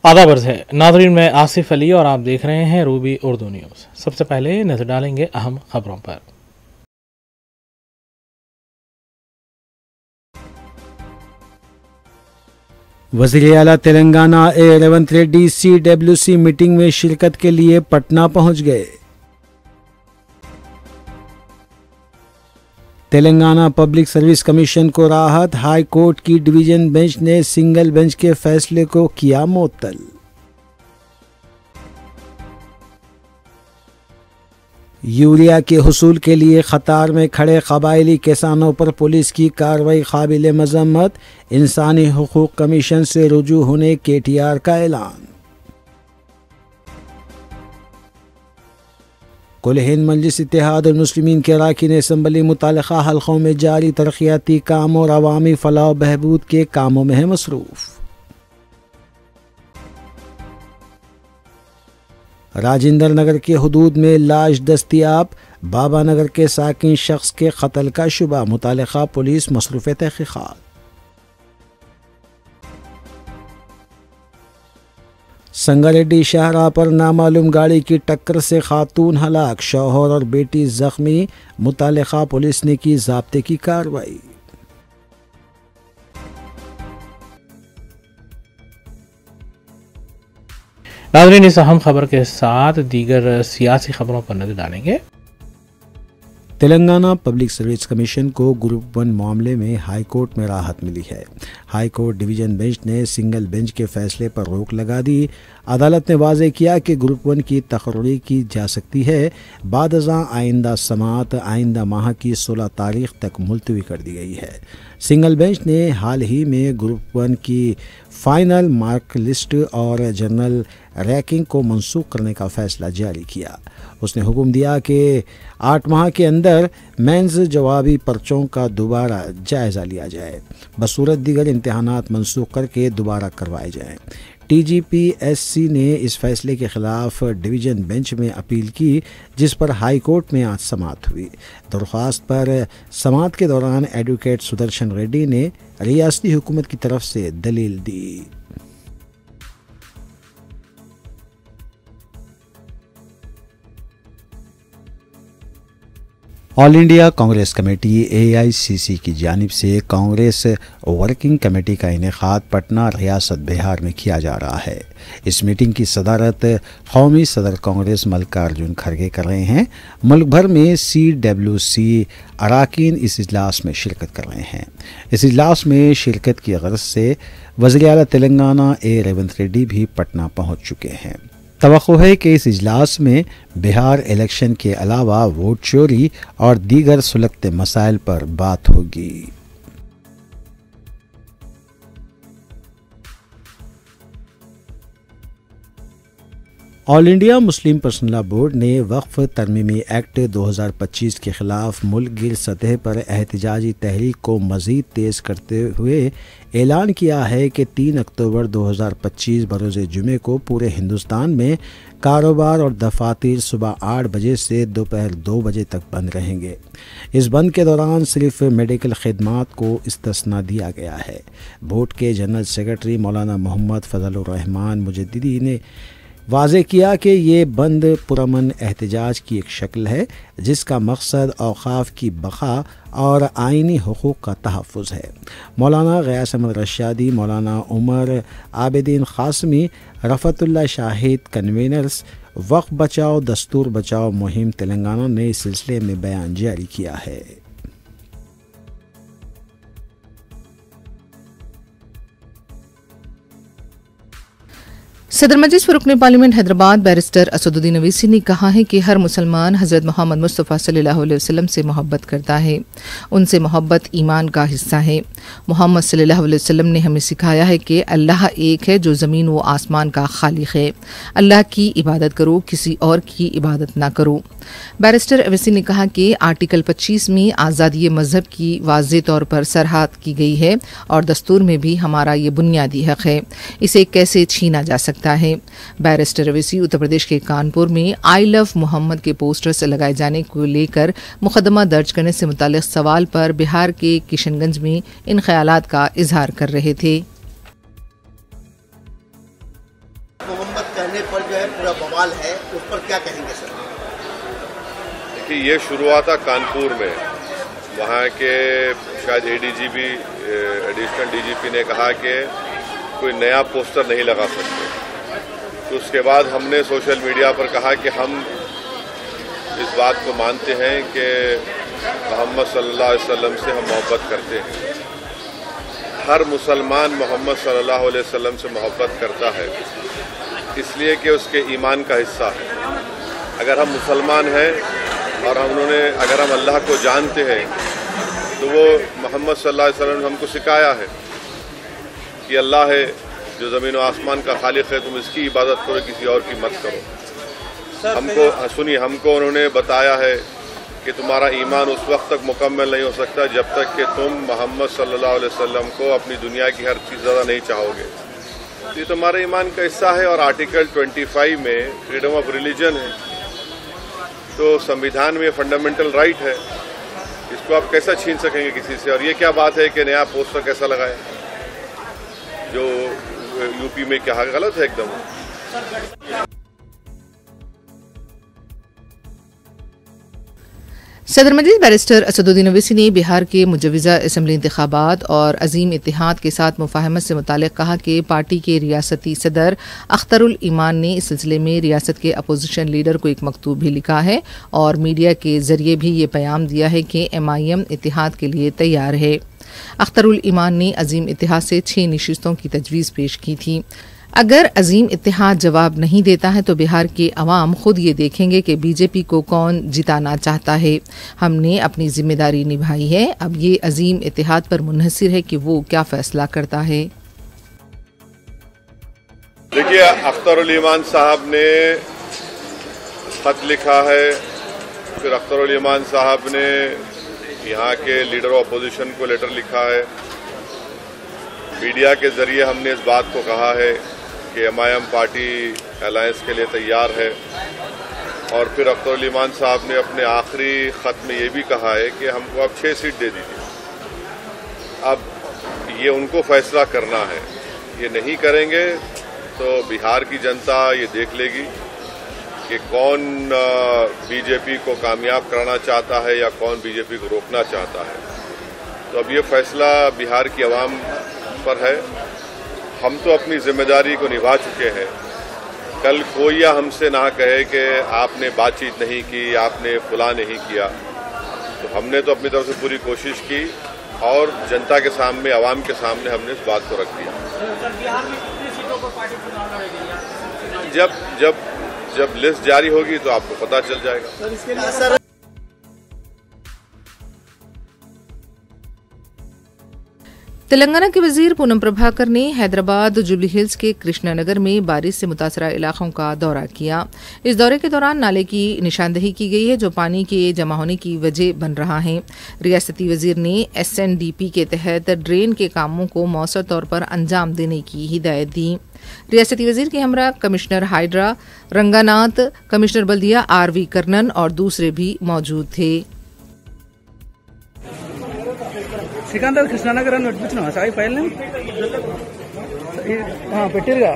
आदाब अर्ज़ है नाज़रीन, मैं आसिफ अली और आप देख रहे हैं रूबी उर्दू न्यूज़। सबसे पहले नज़र डालेंगे अहम खबरों पर। वज़ीर आला तेलंगाना रेवंत रेड्डी CWC मीटिंग में शिरकत के लिए पटना पहुंच गए। तेलंगाना पब्लिक सर्विस कमीशन को राहत, हाई कोर्ट की डिवीजन बेंच ने सिंगल बेंच के फैसले को किया मुअत्तल। यूरिया के हुसूल के लिए कतार में खड़े कबायली किसानों पर पुलिस की कार्रवाई काबिल मजम्मत, इंसानी हुकूक कमीशन से रुजू होने KTR का ऐलान। कुल हिंद मजलिस इत्तेहाद और मुस्लिमीन के अरकान असम्बली मुतालिका हल्कों में जारी तरक्याती काम और अवामी फलाह बहबूद के कामों में है मसरूफ। राजेंद्र नगर के हुदूद में लाश दस्तियाब, बाबा नगर के साकिन शख्स के कत्ल का शुबा, मुतालिका पुलिस मसरूफ तहकीकात। संगारेड्डी शाहराह पर नामालूम गाड़ी की टक्कर से खातून हलाक, शौहर और बेटी जख्मी, मुतालिका पुलिस ने की ज़ाब्ते की कार्रवाई। नाज़रीन, इस अहम खबर के साथ दीगर सियासी खबरों पर नजर डालेंगे। तेलंगाना पब्लिक सर्विस कमीशन को ग्रुप 1 मामले में हाई कोर्ट में राहत मिली है। हाई कोर्ट डिवीजन बेंच ने सिंगल बेंच के फैसले पर रोक लगा दी। अदालत ने वाज़ेह किया कि ग्रुप 1 की तकर्री की जा सकती है। बाद अज़ां आइंदा समाअत आइंदा माह की 16 तारीख तक मुलतवी कर दी गई है। सिंगल बेंच ने हाल ही में ग्रुप 1 की फाइनल मार्क लिस्ट और जनरल रैंकिंग को मनसूख करने का फैसला जारी किया। उसने हुक्म दिया कि 8 माह के अंदर मेंस जवाबी पर्चों का दोबारा जायज़ा लिया जाए, बसूरत दीगर इम्तहानात मनसूख करके दोबारा करवाए जाएं। TGPSC ने इस फैसले के खिलाफ डिवीजन बेंच में अपील की, जिस पर हाई कोर्ट में आज समाअत हुई। दरख्वास्त पर समाअत के दौरान एडवोकेट सुदर्शन रेड्डी ने रियासती हुकूमत की तरफ से दलील दी। All India Congress committee AICC की जानिब से कांग्रेस वर्किंग कमेटी का इनेकाद पटना रियासत बिहार में किया जा रहा है। इस मीटिंग की सदारत कौमी सदर कांग्रेस मल्लिकार्जुन खड़गे कर रहे हैं। मुल्क भर में CWC अरकान इस इजलास में शिरकत कर रहे हैं। इस इजलास में शिरकत की गर्ज से वज़ीर आला तेलंगाना रेवंत रेड्डी भी पटना पहुँच चुके हैं। तवक्को है कि इस इजलास में बिहार इलेक्शन के अलावा वोट चोरी और दीगर सुलगते मसाइल पर बात होगी। All India Muslim personal law board ने वक्फ तरमीमी एक्ट 2025 के खिलाफ मुल्क गिर सतह पर एहतजाजी तहरीक को मज़ीद तेज़ करते हुए ऐलान किया है कि 3 अक्टूबर 2025 बरोज़ जुमे को पूरे हिंदुस्तान में कारोबार और दफातर सुबह 8 बजे से दोपहर 2 बजे तक बंद रहेंगे। इस बंद के दौरान सिर्फ मेडिकल खिदमात को इस्तिस्ना दिया गया है। बोर्ड के जनरल सेक्रेटरी मौलाना मोहम्मद फजलुर रहमान मुजद्दिदी ने वाज़ेह किया कि ये बंद पुरअमन एहतजाज की एक शक्ल है, जिसका मकसद औक़ाफ़ की बक़ा और आइनी हुकूक़ का तहफ़्फ़ुज़ है। मौलाना ग़ियास अहमद रशादी, मौलाना उमर आबिदीन क़ासिमी, रफ़तुल्लाह शाहिद कन्वीनर्स वक्फ बचाओ दस्तूर बचाओ मुहिम तेलंगाना ने इस सिलसिले में बयान जारी किया है। सदर मजलिस व रुकन पार्लियामेंट हैदराबाद बैरिस्टर असदुद्दीन अवीसी ने कहा है कि हर मुसलमान हज़रत मोहम्मद मुस्तफ़ा सल्लल्लाहु अलैहि वसल्लम से मोहब्बत करता है। उनसे मोहब्बत ईमान का हिस्सा है। मोहम्मद सल्लल्लाहु अलैहि वसल्लम ने हमें सिखाया है कि अल्लाह एक है जो ज़मीन व आसमान का खालिक है। अल्लाह की इबादत करो, किसी और की इबादत ना करो। बैरिस्टर अवीसी ने कहा कि आर्टिकल 25 में आज़ादी मज़हब की वाज़ेह तौर पर सरहद की गई है और दस्तूर में भी हमारा ये बुनियादी हक़ है। इसे कैसे छीना जा सकता है। बैरिस्टर अवीसी उत्तर प्रदेश के कानपुर में आई लव मोहम्मद के पोस्टर्स लगाए जाने को लेकर मुकदमा दर्ज करने से मुताल्लिक़ सवाल पर बिहार के किशनगंज में इन ख्यालात का इजहार कर रहे थे। सवाल है उस पर क्या कहेंगे सर? देखिए, ये शुरू हुआ था कानपुर में, वहाँ के शायद एडीजीपी एडिशनल डीजीपी ने कहा कि कोई नया पोस्टर नहीं लगा सकते। तो उसके बाद हमने सोशल मीडिया पर कहा कि हम इस बात को मानते हैं कि मोहम्मद सल्लल्लाहु अलैहि वसल्लम से हम मोहब्बत करते हैं। हर मुसलमान मोहम्मद सल्लल्लाहु अलैहि वसल्लम से मोहब्बत करता है इसलिए कि उसके ईमान का हिस्सा है। अगर हम मुसलमान हैं और अगर हम अल्लाह को जानते हैं तो वो मोहम्मद सल्लल्लाहु अलैहि वसल्लम ने हमको सिखाया है कि अल्लाह है जो ज़मीन और आसमान का खालिक है, तुम इसकी इबादत करो, किसी और की मत करो। हमको उन्होंने बताया है कि तुम्हारा ईमान उस वक्त तक मुकम्मल नहीं हो सकता जब तक कि तुम मोहम्मद सल्लल्लाहु अलैहि वसल्लम को अपनी दुनिया की हर चीज़ ज़्यादा नहीं चाहोगे। तो ये तुम्हारा ईमान का हिस्सा है। और आर्टिकल 25 में फ्रीडम ऑफ रिलीजन है, तो संविधान में फंडामेंटल राइट है, इसको आप कैसा छीन सकेंगे किसी से? और ये क्या बात है कि नया पोस्टर कैसा लगाए, जो यूपी में क्या गलत है एकदम। सदर मजलिस बैरिस्टर असदुद्दीन ओवैसी ने बिहार के मुजव्वज़ा असम्बली इंतखाबात और अजीम इत्तेहाद के साथ मुफाहमत से मुताल्लिक़ कहा कि पार्टी के रियासती सदर अख्तरुल ईमान ने इस सिलसिले में रियासत के अपोजिशन लीडर को एक मकतूब भी लिखा है और मीडिया के जरिए भी ये पैगाम दिया है कि MIM इत्तेहाद के लिए तैयार है। अख्तरुल ईमान ने अजीम इत्तेहाद से 6 नशिस्तों की तजवीज़ पेश की थी। अगर अजीम इत्तेहाद जवाब नहीं देता है तो बिहार के अवाम खुद ये देखेंगे कि बीजेपी को कौन जिताना चाहता है। हमने अपनी जिम्मेदारी निभाई है, अब ये अजीम इत्तेहाद पर मुनहसिर है कि वो क्या फैसला करता है। देखिए, अख्तरुल ईमान साहब ने खत लिखा है, फिर अख्तरुल ईमान साहब ने यहाँ के लीडर ऑफ अपोजिशन को लेटर लिखा है। मीडिया के जरिए हमने इस बात को कहा है कि MIM पार्टी अलायंस के लिए तैयार है। और फिर अख्तरुल ईमान साहब ने अपने आखिरी ख़त में ये भी कहा है कि हमको अब 6 सीट दे दीजिए। अब ये उनको फैसला करना है, ये नहीं करेंगे तो बिहार की जनता ये देख लेगी कि कौन बीजेपी को कामयाब कराना चाहता है या कौन बीजेपी को रोकना चाहता है। तो अब ये फैसला बिहार की आवाम पर है। हम तो अपनी जिम्मेदारी को निभा चुके हैं। कल कोई हमसे ना कहे कि आपने बातचीत नहीं की, आपने फुला नहीं किया। तो हमने तो अपनी तरफ से पूरी कोशिश की और जनता के सामने, आवाम के सामने हमने इस बात को रख दिया। जब लिस्ट जारी होगी तो आपको पता चल जाएगा। तेलंगाना के वजीर पूनम प्रभाकर ने हैदराबाद जुबली हिल्स के कृष्णानगर में बारिश से मुतासरा इलाकों का दौरा किया। इस दौरे के दौरान नाले की निशानदेही की गई है जो पानी के जमा होने की वजह बन रहा है। रियासती वजीर ने SNDP के तहत ड्रेन के कामों को मौसर तौर पर अंजाम देने की हिदायत दी। रियासती वजीर के हमरा कमिश्नर हाइड्रा रंगानाथ, कमिश्नर बल्दिया RV कर्नन और दूसरे भी मौजूद थे। సికందర్ కృష్ణానగర్ అని నడిపించినావా సాయి ఫైల్ పెట్టిరుగా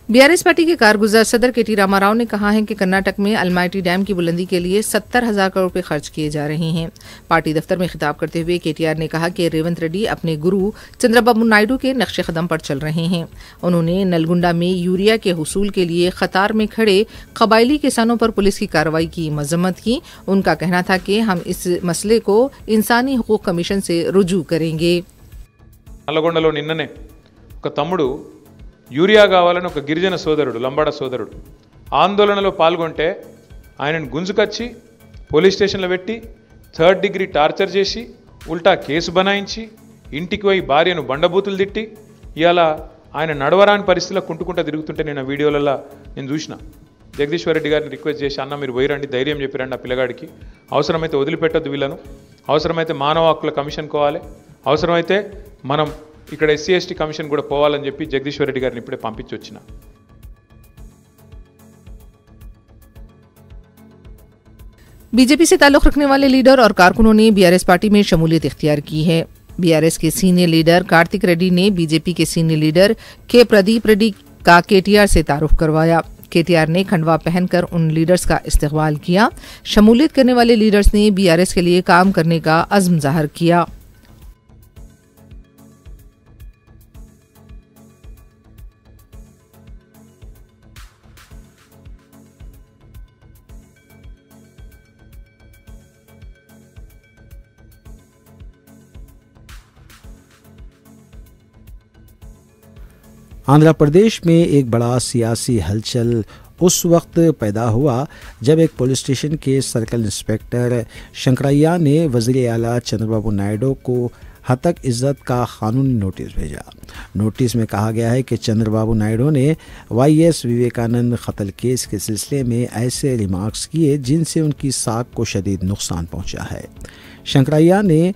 BRS पार्टी के कारगुजार सदर KT रामाराव ने कहा है कि कर्नाटक में अलमाटी डैम की बुलंदी के लिए 70,000 करोड़ रुपए खर्च किए जा रहे हैं। पार्टी दफ्तर में खिताब करते हुए KTR ने कहा कि रेवंत रेड्डी अपने गुरु चंद्रबाबू नायडू के नक्शे कदम पर चल रहे हैं। उन्होंने नलगुंडा में यूरिया के हुसूल के लिए कतार में खड़े कबायली किसानों पर पुलिस की कार्रवाई की मजम्मत की। उनका कहना था कि हम इस मसले को इंसानी हुकूक कमीशन से रुजू करेंगे। నల్లగొండలో నిన్ననే ఒక తమ్ముడు యూరియా కావాలని ఒక గిరిజన సోదరుడు, లంబాడ సోదరుడు ఆందోళనలో పాల్గొంటే ఆయనను గుంజుకొచ్చి పోలీస్ స్టేషన్లో పెట్టి 3rd డిగ్రీ టార్చర్ చేసి ఉల్టా కేసు బనాయించి ఇంటికి పోయి భార్యను బండబూతులు తిట్టి ఇవాళ ఆయన నడవరాని పరిస్థితిలో కుంటుకుంటూ తిరుగుతుంటే నేను ఆ వీడియోలలో నేను చూసిన. జగదీశ్వర్ రెడ్డి గారిని రిక్వెస్ట్ చేసి, అన్న మీరు పోయిరండి, ధైర్యం చెప్పిరండి ఆ పిల్లగాడికి, అవసరమైతే వదిలిపెట్టొద్దు వీళ్ళను, అవసరమైతే మానవ హక్కుల కమిషన్ కోవాలి, అవసరమైతే మనం ఇక్కడ SC ST కమిషన్ కూడా పోవాలని చెప్పి జగదీశ్వర్ రెడ్డి గారిని ఇప్పుడే పంపించి వచ్చిన. बीजेपी से ताल्लुक रखने वाले लीडर और कारकुनों ने बीआरएस पार्टी में शमूलियत इख्तियार की है। बीआरएस के सीनियर लीडर कार्तिक रेड्डी ने बीजेपी के सीनियर लीडर के प्रदीप रेड्डी का केटीआर से तारुफ करवाया। केटीआर ने खंडवा पहनकर उन लीडर्स का इस्तकबाल किया। शमूलियत करने वाले लीडर्स ने बीआरएस के लिए काम करने का अज़्म ज़ाहिर किया। आंध्र प्रदेश में एक बड़ा सियासी हलचल उस वक्त पैदा हुआ जब एक पुलिस स्टेशन के सर्कल इंस्पेक्टर शंकरैया ने वज़ीर आला चंद्रबाबू नायडू को हतक इज़्ज़त का कानूनी नोटिस भेजा। नोटिस में कहा गया है कि चंद्रबाबू नायडू ने वाईएस विवेकानंद कत्ल केस के सिलसिले में ऐसे रिमार्क्स किए जिनसे उनकी साख को शदीद नुकसान पहुंचा है। शंकरैया ने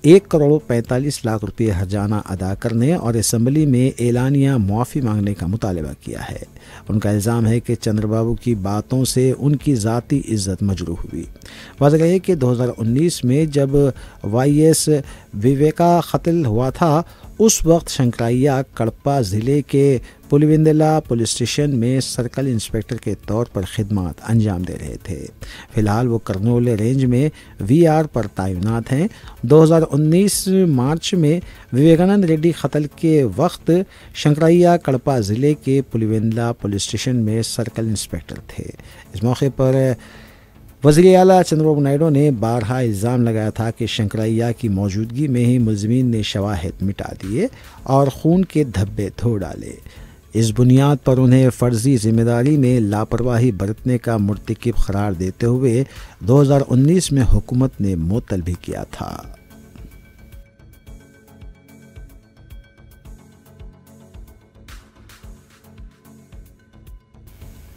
1,45,00,000 रुपये हर्जाना अदा करने और असम्बली में एलानिया मुआफ़ी मांगने का मुतालबा किया है। उनका इल्ज़ाम है कि चंद्रबाबू की बातों से उनकी ज़ाती इज़्ज़त मजरूह हुई। वाज़ेह है कि 2019 में जब वाईएस विवेका कत्ल हुआ था उस वक्त शंकरैया कड़पा ज़िले के पुलिवेंदला पुलिस स्टेशन में सर्कल इंस्पेक्टर के तौर पर खिदमत अंजाम दे रहे थे। फ़िलहाल वो करनोल रेंज में वीआर पर तैनात हैं। 2019 मार्च में विवेकानंद रेड्डी कत्ल के वक्त शंकरैया कड़पा ज़िले के पुलिवेंदला पुलिस स्टेशन में सर्कल इंस्पेक्टर थे। इस मौके पर वज़ीर आला चंद्रबाबू नायडू ने बारहा इल्ज़ाम लगाया था कि शंकरैया की मौजूदगी में ही मुलज़िमीन ने शवाहिद मिटा दिए और खून के धब्बे धो डाले। इस बुनियाद पर उन्हें फ़र्ज़ी ज़िम्मेदारी में लापरवाही बरतने का मुर्तकिब करार देते हुए 2019 में हुकूमत ने मुअत्तल भी किया था।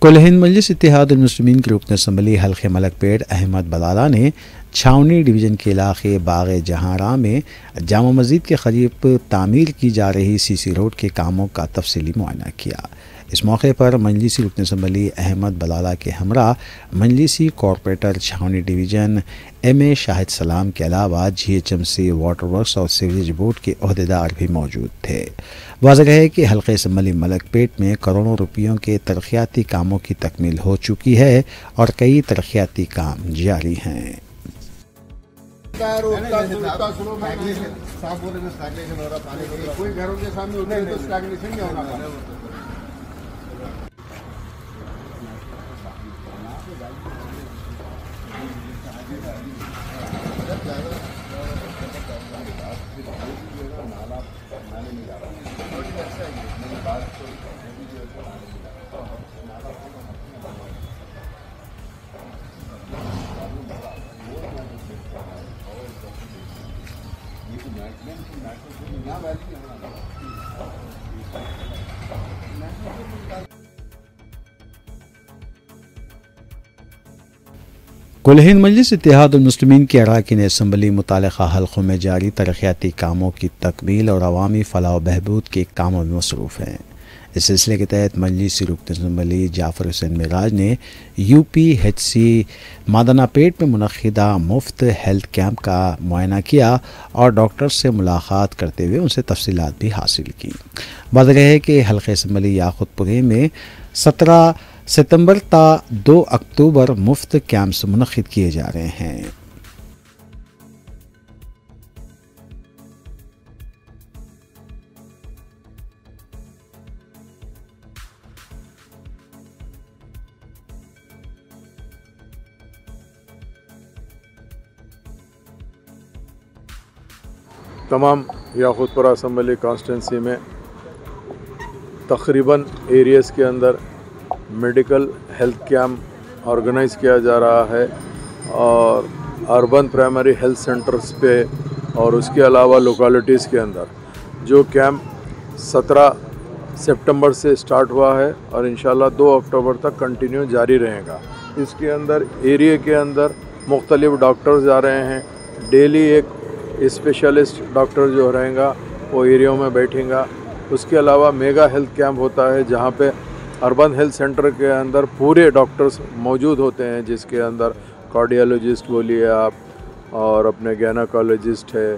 कुल हिंद मजलिस इत्तेहादुल मुस्लिमीन के रुकन असम्बली हल्के मलकपेट अहमद बलाला ने छावनी डिवीज़न के इलाके बाग जहांरा में जामा मस्जिद के करीब तामीर की जा रही सीसी रोड के कामों का तफसीली मुआयना किया। इस मौके पर मजलिसी रुकन असम्बली अहमद बलाला के हमरा मजलिसी कॉरपोरेटर छावनी डिवीज़न एम.ए. शाहिद सलाम के अलावा GHMC वाटर वर्क्स और सीवरेज बोर्ड के अहदेदार भी मौजूद थे। वाज़ेह है कि हल्के असम्बली मलकपेट में करोड़ों रुपयों के तरक्याती कामों की तकमील हो चुकी है और कई तरक्याती काम जारी हैं। कुल हिंद मजलिस इत्तेहादुल मुस्लिमीन के अरकान असम्बली मुतालिका हल्कों में जारी तरक्याती कामों की तकमील और अवामी फलाह बहबूद के कामों में मसरूफ़ हैं। इस सिलसिले के तहत मजलिसी रुकन असम्बली जाफ़र हुसैन मिराज ने UPHC मादनापेट में मुनक़िदा मुफ्त हेल्थ कैंप का मुआयना किया और डॉक्टर से मुलाकात करते हुए उनसे तफसीलात भी हासिल की। वाज़ेह है कि हल्के असम्बली याक़ूतपुरे में 17 सितंबर ता 2 अक्टूबर मुफ्त कैंप्स मुनक़िद किए जा रहे हैं। तमाम याक़ूतपुरा असम्बली कॉन्स्टिट्यूंसी में तकरीबन एरियाज़ के अंदर मेडिकल हेल्थ कैंप ऑर्गेनाइज़ किया जा रहा है और अर्बन प्राइमरी हेल्थ सेंटर्स पे और उसके अलावा लोकेलिटीज़ के अंदर जो कैंप 17 सितंबर से स्टार्ट हुआ है और इंशाल्लाह 2 अक्टूबर तक कंटिन्यू जारी रहेगा। इसके अंदर एरिया के अंदर मुख्तलिफ डॉक्टर्स आ रहे हैं। डेली एक स्पेशलिस्ट डॉक्टर जो रहेगा वो एरिया में बैठेगा। उसके अलावा मेगा हेल्थ कैंप होता है जहाँ पे अर्बन हेल्थ सेंटर के अंदर पूरे डॉक्टर्स मौजूद होते हैं, जिसके अंदर कार्डियोलॉजिस्ट बोलिए आप, और अपने गायनेकोलॉजिस्ट है,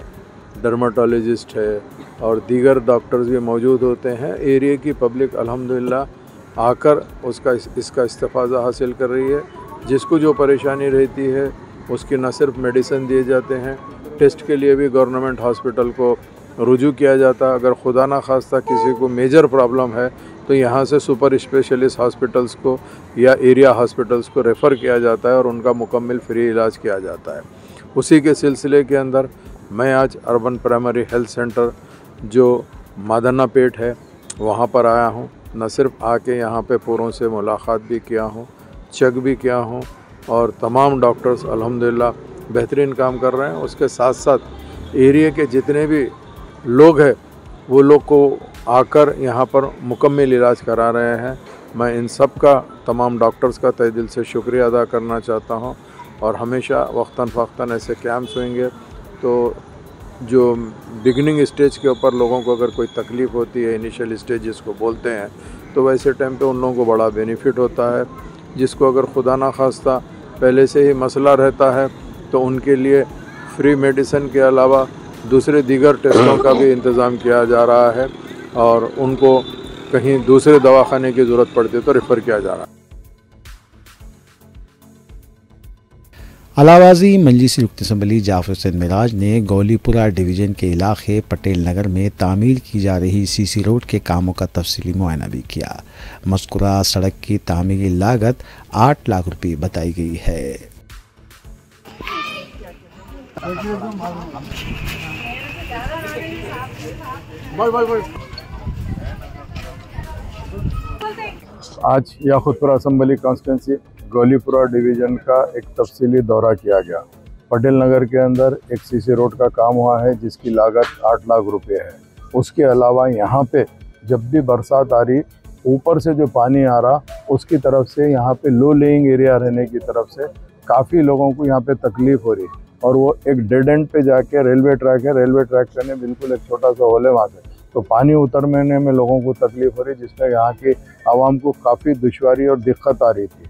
डर्माटोलॉजिस्ट है और दीगर डॉक्टर्स भी मौजूद होते हैं। एरिया की पब्लिक अल्हम्दुलिल्लाह आकर इसका इस्तेफ़ाज़ा हासिल कर रही है। जिसको जो परेशानी रहती है उसकी न सिर्फ मेडिसिन दिए जाते हैं, टेस्ट के लिए भी गवर्नमेंट हॉस्पिटल को रुजू किया जाता है। अगर खुदा ना खास्ता किसी को मेजर प्रॉब्लम है तो यहाँ से सुपर स्पेशलिस्ट हॉस्पिटल्स को या एरिया हॉस्पिटल्स को रेफ़र किया जाता है और उनका मुकम्मल फ्री इलाज किया जाता है। उसी के सिलसिले के अंदर मैं आज अर्बन प्राइमरी हेल्थ सेंटर जो मादना पेट है वहाँ पर आया हूँ। न सिर्फ आके यहाँ पे पूरों से मुलाकात भी किया हूँ, चेक भी किया हूँ और तमाम डॉक्टर्स अल्हम्दुलिल्लाह बेहतरीन काम कर रहे हैं। उसके साथ साथ एरिया के जितने भी लोग हैं वो लोग को आकर यहाँ पर मुकम्मल इलाज करा रहे हैं। मैं इन सब का तमाम डॉक्टर्स का तहे दिल से शुक्रिया अदा करना चाहता हूँ और हमेशा वक्तन फ़क्तन ऐसे कैंप्स होंगे तो जो बिगनिंग स्टेज के ऊपर लोगों को अगर कोई तकलीफ़ होती है, इनिशियल स्टेज जिसको बोलते हैं, तो वैसे टाइम पे उन लोगों को बड़ा बेनिफिट होता है। जिसको अगर खुदा ना खास्ता पहले से ही मसला रहता है तो उनके लिए फ्री मेडिसिन के अलावा दूसरे दीगर टेस्टों का भी इंतज़ाम किया जा रहा है और उनको कहीं दूसरे दवाखाने की ज़रूरत पड़ती है तो रेफ़र किया जा रहा है। अलावाजी मजलिसी रुकन असम्बली जाफर हुसैन मिराज ने गौलीपुरा डिवीज़न के इलाके पटेल नगर में तामीर की जा रही सीसी रोड के कामों का तफसीली मुआयना भी किया। मज़कूरा सड़क की तामीरी लागत 8 लाख रुपये बताई गई है। आज Yakutpura assembly constituency Gaulipura division का एक तफसीली दौरा किया गया। पटेल नगर के अंदर एक सीसी रोड का काम हुआ है जिसकी लागत 8 लाख रुपए है। उसके अलावा यहाँ पे जब भी बरसात आ रही, ऊपर से जो पानी आ रहा उसकी तरफ से यहाँ पे लो लेइंग एरिया रहने की तरफ से काफ़ी लोगों को यहाँ पे तकलीफ़ हो रही और वो एक डेड एंड पे जाके रेलवे ट्रैक है, रेलवे ट्रैक करने बिल्कुल एक छोटा सा होल है वहाँ से, तो पानी उतरने में लोगों को तकलीफ़ हो रही जिसमें यहाँ की आवाम को काफ़ी दुश्वारी और दिक्कत आ रही थी।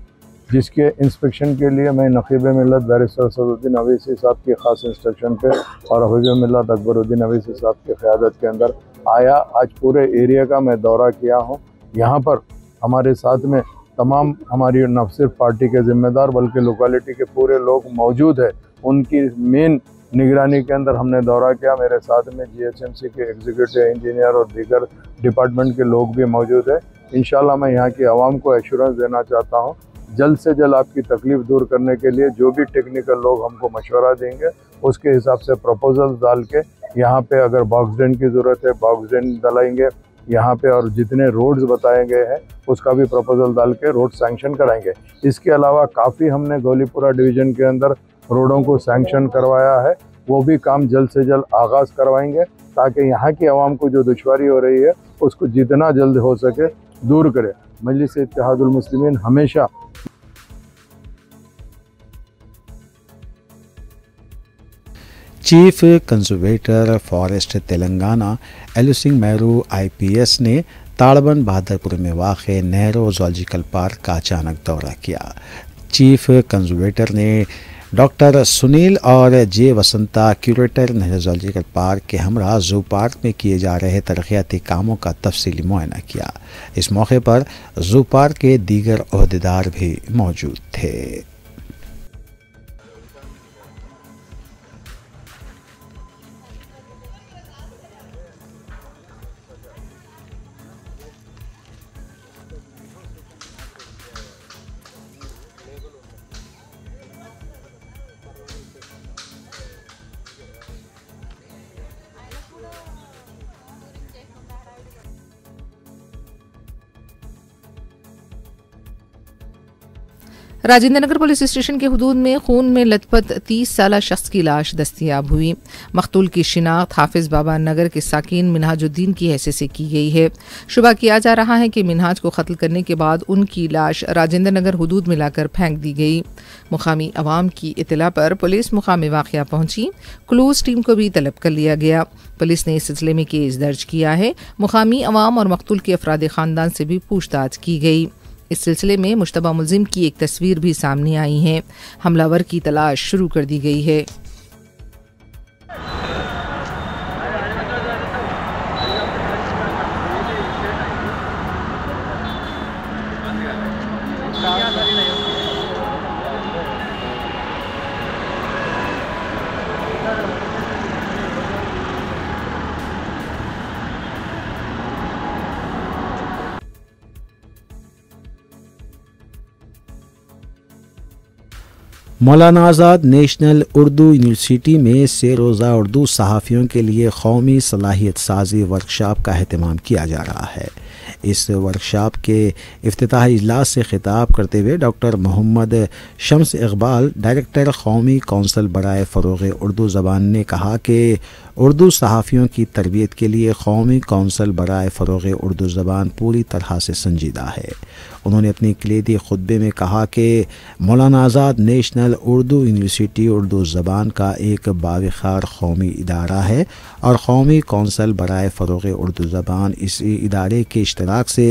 जिसके इंस्पेक्शन के लिए मैं नकीब मिल्लत बैरिस्टर असदुद्दीन अवैसी साहब की ख़ास इंस्ट्रक्शन पे और हफ़ीज़ मिल्लत अकबरुद्दीन अवैसी साहब की क़यादत के अंदर आया। आज पूरे एरिया का मैं दौरा किया हूँ। यहाँ पर हमारे साथ में तमाम हमारी न सिर्फ पार्टी के ज़िम्मेदार बल्कि लोकेलिटी के पूरे लोग मौजूद है। उनकी मेन निगरानी के अंदर हमने दौरा किया। मेरे साथ में GHMC के एग्जीक्यूटिव इंजीनियर और दीगर डिपार्टमेंट के लोग भी मौजूद है। इंशाल्लाह मैं यहाँ की आवाम को एश्योरेंस देना चाहता हूँ जल्द से जल्द आपकी तकलीफ़ दूर करने के लिए जो भी टेक्निकल लोग हमको मशवरा देंगे उसके हिसाब से प्रपोजल डाल के यहाँ पे अगर बॉक्स ड्रेन की ज़रूरत है बॉक्स ड्रेन डलाएंगे यहाँ पे और जितने रोड्स बताए गए हैं उसका भी प्रपोजल डाल के रोड सैंक्शन कराएंगे। इसके अलावा काफ़ी हमने गौलीपुरा डिवीज़न के अंदर रोडों को सैंक्शन करवाया है, वो भी काम जल्द से जल्द आगाज़ करवाएंगे ताकि यहाँ की आवाम को जो दुश्वारी हो रही है उसको जितना जल्द हो सके दूर करें। मजलिस इत्तेहादुल मुस्लिमीन हमेशा chief conservator forest Telangana Elu Singh Mehru IPS ने ताड़बन बहादुरपुर में वाक़े नेहरू ज़ूलॉजिकल पार्क का अचानक दौरा किया। चीफ कंजर्वेटर ने डॉक्टर सुनील और J Vasanta curator Nehru zoological park के हमरा जू पार्क में किए जा रहे तरक्याती कामों का तफसीली मुआयना किया। इस मौके पर जू पार्क के दीगर ओहदेदार भी मौजूद थे। राजेंद्र नगर पुलिस स्टेशन के हुदूद में खून में लथपथ 30 साला शख्स की लाश दस्तयाब हुई। मकतूल की शिनाख्त हाफिज बाबा नगर के साकिन मिनहाजुद्दीन की हैसियत से की गई है। शुबा किया जा रहा है कि मिनहाज को कत्ल करने के बाद उनकी लाश राजेंद्र नगर हुदूद में लाकर फेंक दी गई। मुकामी अवाम की इतला पर पुलिस मुकाम वाक़या पहुंची। क्लूज टीम को भी तलब कर लिया गया। पुलिस ने इस सिलसिले में केस दर्ज किया है। मुकामी अवाम और मकतूल के अफराद खानदान से भी पूछताछ की गई। इस सिलसिले में मुश्तबा मुलजिम की एक तस्वीर भी सामने आई है। हमलावर की तलाश शुरू कर दी गई है। मौलाना आज़ाद नेशनल उर्दू यूनिवर्सिटी में से रोज़ा उर्दू सहाफ़ियों के लिए कौमी सलाहियत साजी वर्कशॉप का अहतमाम किया जा रहा है। इस वर्कशॉप के इफ्तिताही इजलास से खिताब करते हुए डॉक्टर मोहम्मद शम्स इकबाल, डायरेक्टर कौमी कौंसिल बराए फ़रोग़ उर्दू ज़बान ने कहा कि उर्दू सहाफ़ियों की तरबियत के लिए कौमी कौंसिल बराए फ़रोग़ उर्दू ज़बान पूरी तरह से संजीदा है। उन्होंने अपनी कलीदी खुतबे में कहा कि मौलाना आज़ाद नेशनल उर्दू यूनिवर्सिटी उर्दू ज़बान का एक बावक़ार कौमी इदारा है और कौमी कौंसिल बराए फ़रोग़ उर्दू ज़बान इस इदारे के इश्तराक से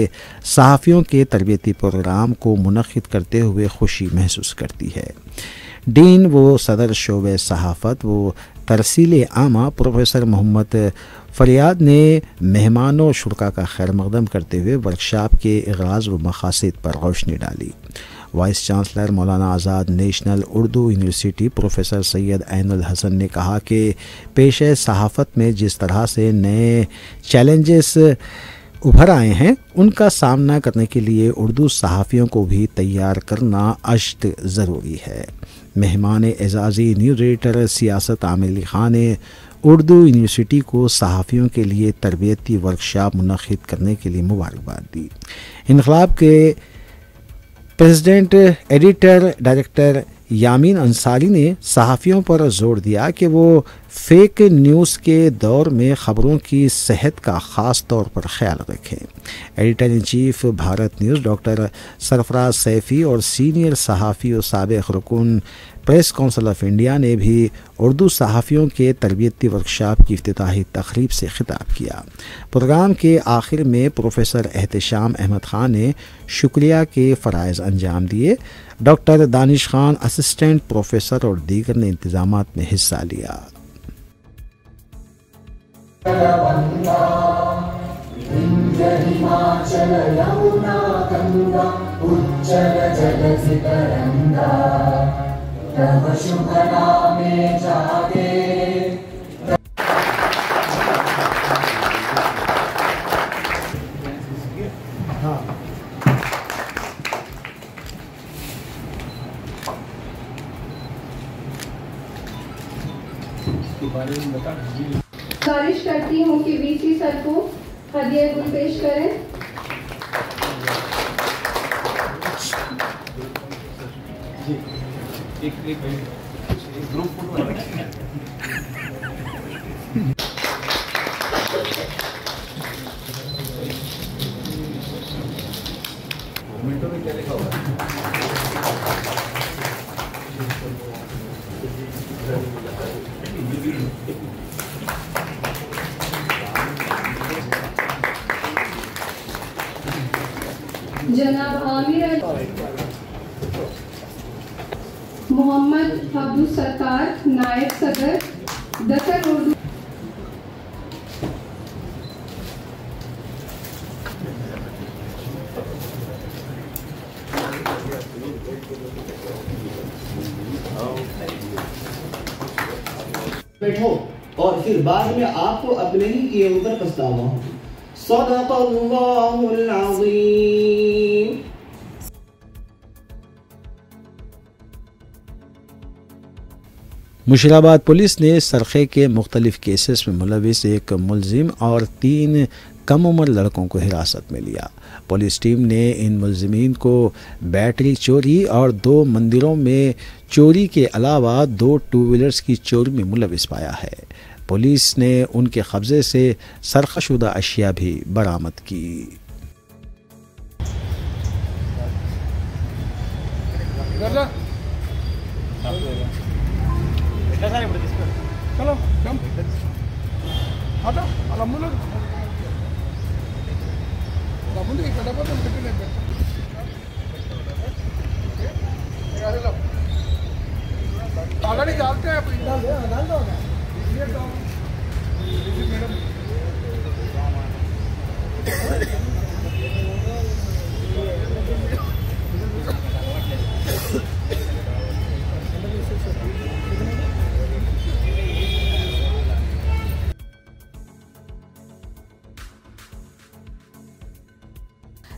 सहाफ़ियों के तरबियती प्रोग्राम को मुनक़्क़िद करते हुए खुशी महसूस करती है। डीन व सदर शोबे सहाफ़त व तरसील आमा प्रोफेसर मोहम्मद फरियाद ने मेहमानों शुरा का खैर मकदम करते हुए वर्कशॉप के अगराज़ व मक़ासिद पर रोशनी डाली। Vice chancellor Maulana Azad national Urdu university professor Syed Ainul Hasan ने कहा कि पेश सहाफ़त में जिस तरह से नए चैलेंजेस उभर आए हैं, उनका सामना करने के लिए उर्दू सहाफ़ियों को भी तैयार करना अष्ट ज़रूरी है। मेहमान एजाज़ी न्यूज़ एडिटर सियासत आमिर अली ख़ान ने उर्दू यूनिवर्सिटी को सहाफ़ियों के लिए तरबियती वर्कशॉप मुनक़्क़िद करने के लिए मुबारकबाद दी। इनक़लाब के प्रेसिडेंट एडिटर डायरेक्टर यामीन अंसारी ने सहाफ़ियों पर जोर दिया कि वो फेक न्यूज़ के दौर में ख़बरों की सेहत का ख़ास तौर पर ख्याल रखें। Editor in chief Bharat news doctor Sarfaraz Saifi और सीनियर सहाफ़ी और साबिक़ रुकन प्रेस काउंसिल ऑफ इंडिया ने भी उर्दू सहाफ़ियों के तरबियती वर्कशॉप की इफ्तिताही तक़रीब से खिताब किया। प्रोग्राम के आखिर में प्रोफेसर एहतशाम अहमद ख़ान ने शुक्रिया के फ़राइज़ अंजाम दिए। Doctor Danish Khan, assistant professor और दीगर ने इंतज़ामात में हिस्सा लिया। गुजारिश करती हूँ कि वीसी सर को हदिया गुल पेश करें। ग्रुप फोटो में क्या लिखा हुआ है? जनाब आमिर मोहम्मद अब्दुल सत्तार, नायब सदर दक्कन उर्दू। बैठो और फिर बाद में आपको अपने ही किए ऊपर पछतावा हो। सदक़ल्लाहुल अज़ीम। मुशीराबाद पुलिस ने सरखे के मुख्तलिफ केसेस में मुलविस एक मुलजिम और 3 कम उम्र लड़कों को हिरासत में लिया। पुलिस टीम ने इन मुलजिमीन को बैटरी चोरी और 2 मंदिरों में चोरी के अलावा 2 टू व्हीलर्स की चोरी में मुलविस पाया है। पुलिस ने उनके कब्जे से सरखशुदा अशिया भी बरामद की।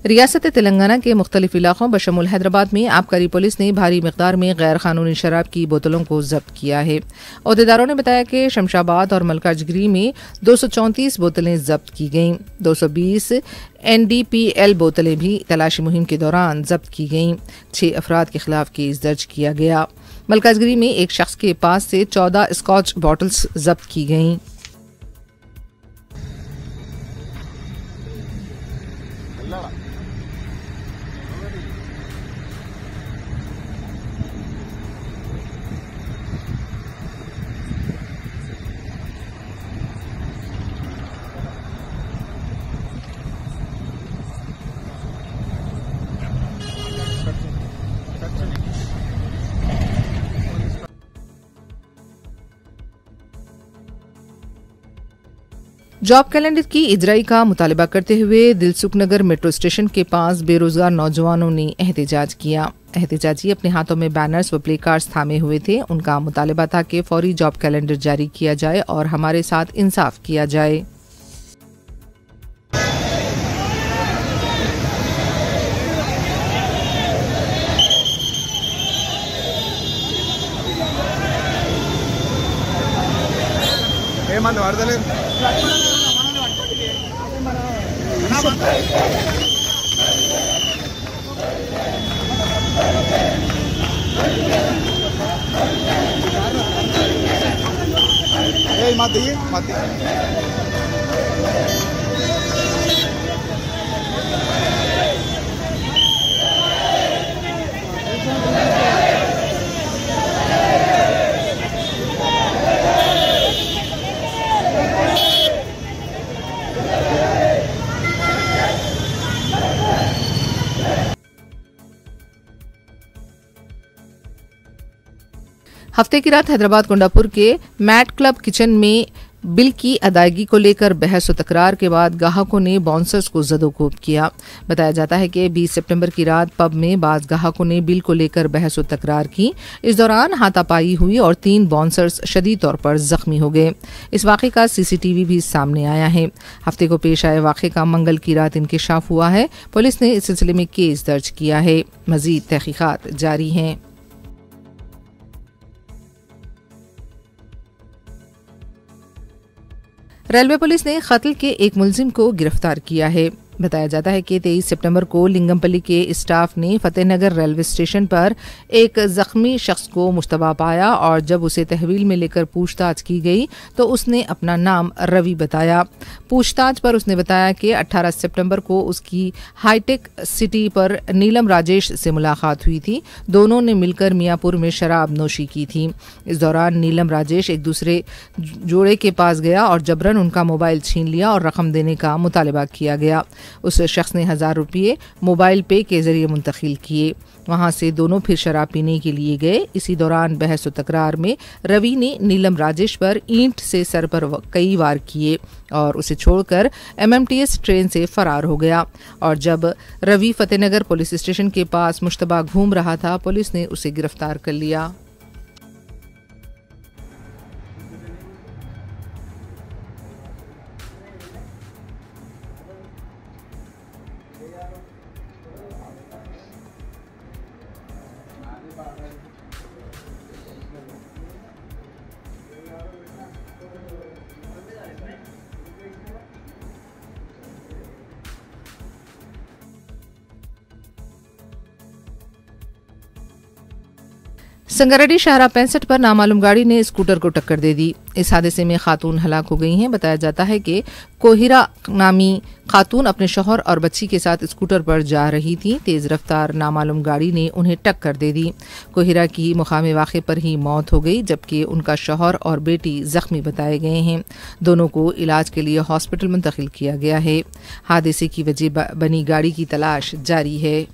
रियासत तेलंगाना के मुख्तलिफ इलाकों बशमुल हैदराबाद में आबकारी पुलिस ने भारी मिकदार में गैर कानूनी शराब की बोतलों को जब्त किया है। अहदेदारों ने बताया कि शमशाबाद और मलकाजगिरी में 234 बोतलें जब्त की गईं। 220 NDPL बोतलें भी तलाशी मुहिम के दौरान जब्त की गईं। 6 अफराद के खिलाफ केस दर्ज किया गया। मलकाजगिरी में एक शख्स के पास से 14 स्कॉच बॉटल्स जब्त की गईं। जॉब कैलेंडर की इजराई का मुतालबा करते हुए दिलसुखनगर मेट्रो स्टेशन के पास बेरोजगार नौजवानों ने एहतजाज किया। एहतजाजी अपने हाथों में बैनर्स व प्ले कार्ड्स थामे हुए थे। उनका मुतालबा था कि फौरी जॉब कैलेंडर जारी किया जाए और हमारे साथ इंसाफ किया जाए। हफ्ते की रात हैदराबाद कोंडापुर के मैट क्लब किचन में बिल की अदायगी को लेकर बहस व तकरार के बाद ग्राहकों ने बाउंसर्स को जदोकोब किया। बताया जाता है कि 20 सितंबर की रात पब में बाज ग्राहकों ने बिल को लेकर बहस व तकरार की। इस दौरान हाथापाई हुई और 3 बाउंसर्स शदीद तौर पर जख्मी हो गए। इस वाक़े का CCTV भी सामने आया है। हफ्ते को पेश आए वाक़े का मंगल की रात इंकिशाफ हुआ है। पुलिस ने इस सिलसिले में केस दर्ज किया है। मजीद तहकीकात जारी हैं। रेलवे पुलिस ने कत्ल के एक मुलजिम को गिरफ्तार किया है। बताया जाता है कि 23 सितंबर को लिंगमपल्ली के स्टाफ ने फतेहनगर रेलवे स्टेशन पर एक जख्मी शख्स को मुश्तबा पाया और जब उसे तहवील में लेकर पूछताछ की गई तो उसने अपना नाम रवि बताया। पूछताछ पर उसने बताया कि 18 सितंबर को उसकी हाईटेक सिटी पर नीलम राजेश से मुलाकात हुई थी। दोनों ने मिलकर मियाँपुर में शराब नोशी की थी। इस दौरान नीलम राजेश एक दूसरे जोड़े के पास गया और जबरन उनका मोबाइल छीन लिया और रकम देने का मुतालबा किया गया। उस शख्स ने 1000 रुपये मोबाइल पे के जरिए मुंतकिल किए। वहां से दोनों फिर शराब पीने के लिए गए। इसी दौरान बहस व तकरार में रवि ने नीलम राजेश पर ईंट से सर पर कई वार किए और उसे छोड़कर MMTS ट्रेन से फरार हो गया। और जब रवि फतेहनगर पुलिस स्टेशन के पास मुश्तबा घूम रहा था, पुलिस ने उसे गिरफ्तार कर लिया। संगारेड्डी शाहरा 65 पर नामालूम गाड़ी ने स्कूटर को टक्कर दे दी। इस हादसे में खातून हलाक हो गई हैं। बताया जाता है कि कोहिरा नामी खातून अपने शौहर और बच्ची के साथ स्कूटर पर जा रही थी। तेज रफ्तार नामालूम गाड़ी ने उन्हें टक्कर दे दी। कोहिरा की मुकामी वाक़े पर ही मौत हो गई, जबकि उनका शौहर और बेटी जख्मी बताए गए हैं। दोनों को इलाज के लिए हॉस्पिटल मुंतकिल किया गया है। हादसे की वजह बनी गाड़ी की तलाश जारी है।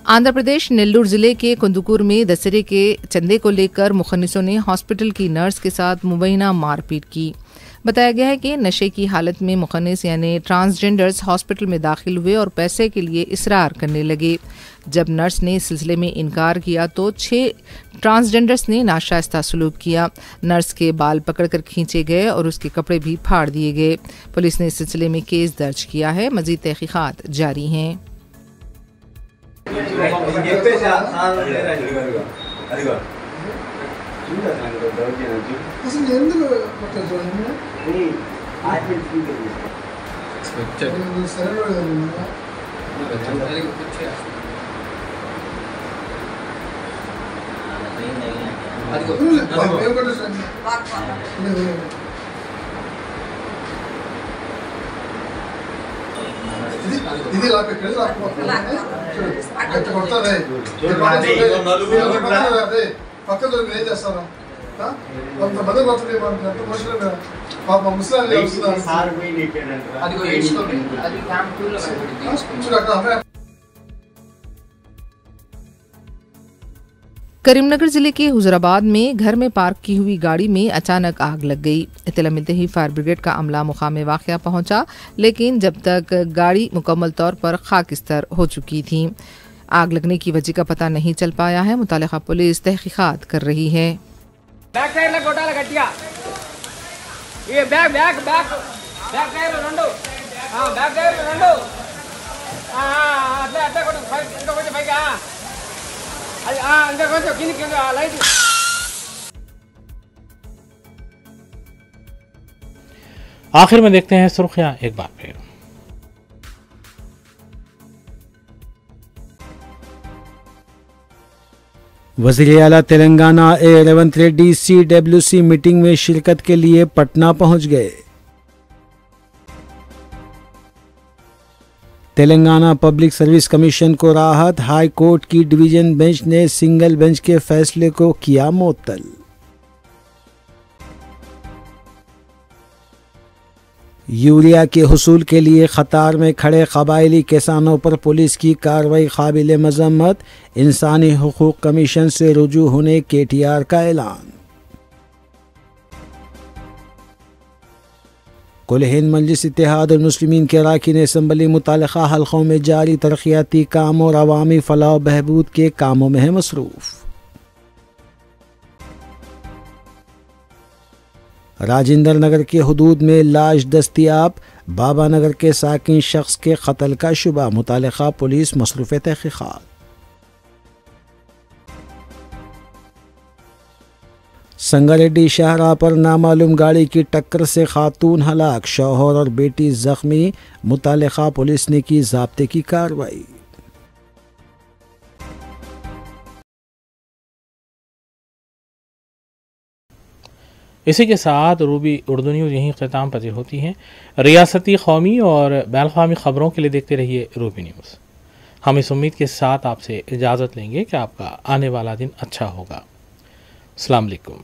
आंध्र प्रदेश नेल्लूर जिले के कुंदुकूर में दशहरे के चंदे को लेकर मुखन्निसों ने हॉस्पिटल की नर्स के साथ मुबैना मारपीट की। बताया गया है कि नशे की हालत में मुखन्निस यानी ट्रांसजेंडर्स हॉस्पिटल में दाखिल हुए और पैसे के लिए इसरार करने लगे। जब नर्स ने इस सिलसिले में इनकार किया तो 6 ट्रांसजेंडर्स ने नाशाइस्ता सलूक किया। नर्स के बाल पकड़कर खींचे गए और उसके कपड़े भी फाड़ दिए गए। पुलिस ने इस सिलसिले में केस दर्ज किया है। मजीद तहकीकात जारी हैं। ఇది పక్కన ఏం చేస్తాను కొంతమంది కొత్తది పాప ముసలి करीमनगर जिले के हुजराबाद में घर में पार्क की हुई गाड़ी में अचानक आग लग गई। इत्तला मिलते ही फायर ब्रिगेड का अमला मुकाम वाक़या पहुंचा, लेकिन जब तक गाड़ी मुकम्मल तौर पर खाकिस्तर हो चुकी थी। आग लगने की वजह का पता नहीं चल पाया है। मुतालिका पुलिस तहकीकात कर रही है। आखिर में देखते हैं सुर्खियां एक बार फिर। वज़ीर आला तेलंगाना ए रेवंत रेड्डी CWC मीटिंग में शिरकत के लिए पटना पहुंच गए। तेलंगाना पब्लिक सर्विस कमीशन को राहत, हाई कोर्ट की डिवीजन बेंच ने सिंगल बेंच के फैसले को किया मुअत्तल। यूरिया के हुसूल के लिए कतार में खड़े कबायली किसानों पर पुलिस की कार्रवाई काबिल मजम्मत, इंसानी हुकूक कमीशन से रुजू होने KTR का ऐलान। कुल हिंद मजलिस इत्तेहाद और मुस्लिमीन के अरकान असम्बली मुतालिका हल्कों में जारी तरक्याती काम और अवामी फलाह बहबूद के कामों में है मसरूफ। राजेंद्र नगर के हुदूद में लाश दस्तियाब, बाबा नगर के साकिन शख्स के कत्ल का शुबा, मुतालिका पुलिस मसरूफ तहकीकात। संगारेड्डी शाहराह पर नामालूम गाड़ी की टक्कर से खातून हलाक, शौहर और बेटी जख्मी, मुतालिका पुलिस ने की ज़ाब्ते की कार्रवाई। इसी के साथ रूबी उर्दू न्यूज़ यहीं ख़िताम पज़ीर होती हैं। रियासती, कौमी और बैनुल-अक़वामी ख़बरों के लिए देखते रहिए रूबी न्यूज़। हम इस उम्मीद के साथ आपसे इजाज़त लेंगे कि आपका आने वाला दिन अच्छा होगा। अस्सलाम वालेकुम।